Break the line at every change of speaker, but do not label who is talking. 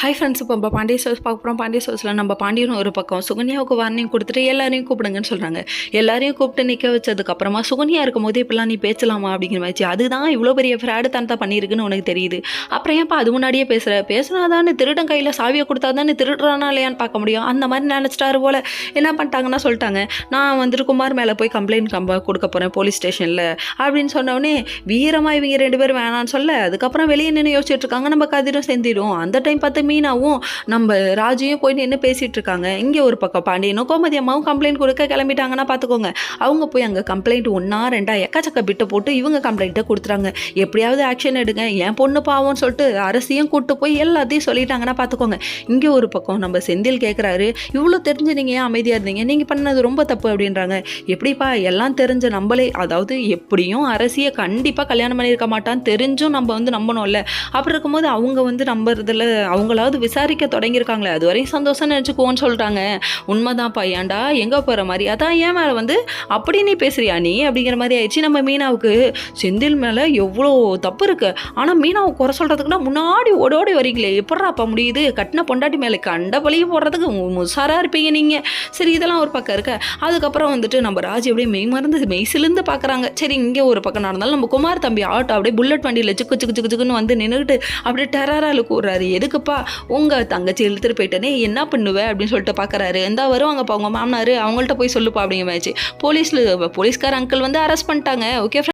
Hi friends, இப்போ நம்ம Pandya stores பார்க்க போகிறோம். பாண்டிய ஸ்டோர்ஸில் நம்ம பாண்டியனும் ஒரு பக்கம் சுகன்யாவுக்கு வார்னிங் கொடுத்துட்டு எல்லாரையும் கூப்பிடுங்கன்னு சொல்கிறாங்க. எல்லாரையும் கூப்பிட்டு நிற்க வச்சதுக்கப்புறமா சுகன்யா இருக்கும் போது இப்பெல்லாம் நீ பேசலாமா அப்படிங்கிற மாதிரி, அதுதான் இவ்வளோ பெரிய ஃப்ராடு தனத்தை பண்ணியிருக்குன்னு உனக்கு தெரியுது. அப்புறம் ஏன்ப்பா அது முன்னாடியே பேசினா தானே திருடன் கையில் சாவியை கொடுத்தா தானே திருடுறானா இல்லையான்னு பார்க்க முடியும். அந்த மாதிரி நினச்சிட்டாரு போல். என்ன பண்ணிட்டாங்கன்னா சொல்லிட்டாங்க, நான் வந்துட்டு குமார் மேலே போய் கம்ப்ளைண்ட் கொடுக்க போகிறேன் போலீஸ் ஸ்டேஷனில் அப்படின்னு சொன்னோடனே வீரமாக இவங்க 2 பேரும் வேணான்னு சொல்ல, அதுக்கப்புறம் வெளியே நின்று யோசிச்சுட்டு இருக்காங்க. நம்ம கதிரும் செந்திரும் அந்த டைம் பார்த்து மீனாவும் நம்ம ராஜியும் போய் நின்று பேசிகிட்டு இருக்காங்க. இங்கே ஒரு பக்கம் பாண்டியனும் கோமதி அம்மாவும் கம்ப்ளைண்ட் கொடுக்க கிளம்பிட்டாங்கன்னா பார்த்துக்கோங்க. அவங்க போய் அங்கே கம்ப்ளைண்ட் 1 2 எக்கச்சக்க பிட்டை போட்டு இவங்க கம்ப்ளைண்ட்டை கொடுத்துறாங்க. எப்படியாவது ஆக்ஷன் எடுங்க, என் பொண்ணு பாவம்னு சொல்லிட்டு அரசியும் கூப்பிட்டு போய் எல்லாத்தையும் சொல்லிட்டாங்கன்னா பார்த்துக்கோங்க. இங்கே ஒரு பக்கம் நம்ம செந்தில் கேட்குறாரு, இவ்வளோ தெரிஞ்சு நீங்கள் ஏன் அமைதியாக இருந்தீங்க, நீங்கள் பண்ணது ரொம்ப தப்பு அப்படின்றாங்க. எப்படிப்பா எல்லாம் தெரிஞ்ச நம்மளே, அதாவது எப்படியும் அரசியை கண்டிப்பாக கல்யாணம் பண்ணியிருக்க மாட்டான்னு தெரிஞ்சும் நம்ம நம்பணும்ல. அப்படி இருக்கும்போது அவங்க நம்புறதுல அவங்களாவது விசாரிக்க தொடங்கியிருக்காங்களே, அது வரையும் சந்தோஷம் நினச்சிக்குவோன்னு சொல்லிட்டாங்க. உண்மைதான்ப்பா, ஏன்டா எங்கே போகிற மாதிரி, அதான் ஏன் மேலே அப்படி நீ பேசுறியா நீ அப்படிங்கிற மாதிரி ஆயிடுச்சு. நம்ம மீனாவுக்கு செந்தில் மேலே எவ்வளோ தப்பு இருக்கு, ஆனால் மீனாவை குறை சொல்கிறதுக்குன்னா முன்னாடி ஓடோடி வரீங்களே, எப்பட்றாப்பா முடியுது, கட்டின பொண்டாட்டி மேலே கண்ட பழியை போடுறதுக்கு முசாராக இருப்பீங்க நீங்கள். சரி, இதெல்லாம் ஒரு பக்கம் இருக்க. அதுக்கப்புறம் நம்ம ராஜி அப்படியே மெய் சிலிருந்து பார்க்குறாங்க. சரி, இங்கே ஒரு பக்கம் நடந்தாலும் நம்ம குமார் தம்பி ஆட்டோ அப்படியே புல்லட் வண்டியில் சிக்கு சிக்கு சிக்கு சிக்குன்னு நின்றுக்கிட்டு அப்படியே டெரரால் கூறுறாரு. எதுக்குப்பா உங்கள் தங்கச்சி இழுத்துட்டு போயிட்டேனே, என்ன பண்ணுவேன் அப்படின்னு சொல்லிட்டு பார்க்குறாரு. எந்த வருவாங்கப்பா உங்கள் மாமனார், அவங்கள்ட்ட போய் சொல்லுப்பா அப்படிங்கிற மாதிரி போலீஸ்கார அங்கிள் அரெஸ்ட் பண்ணிட்டாங்க. ஓகே.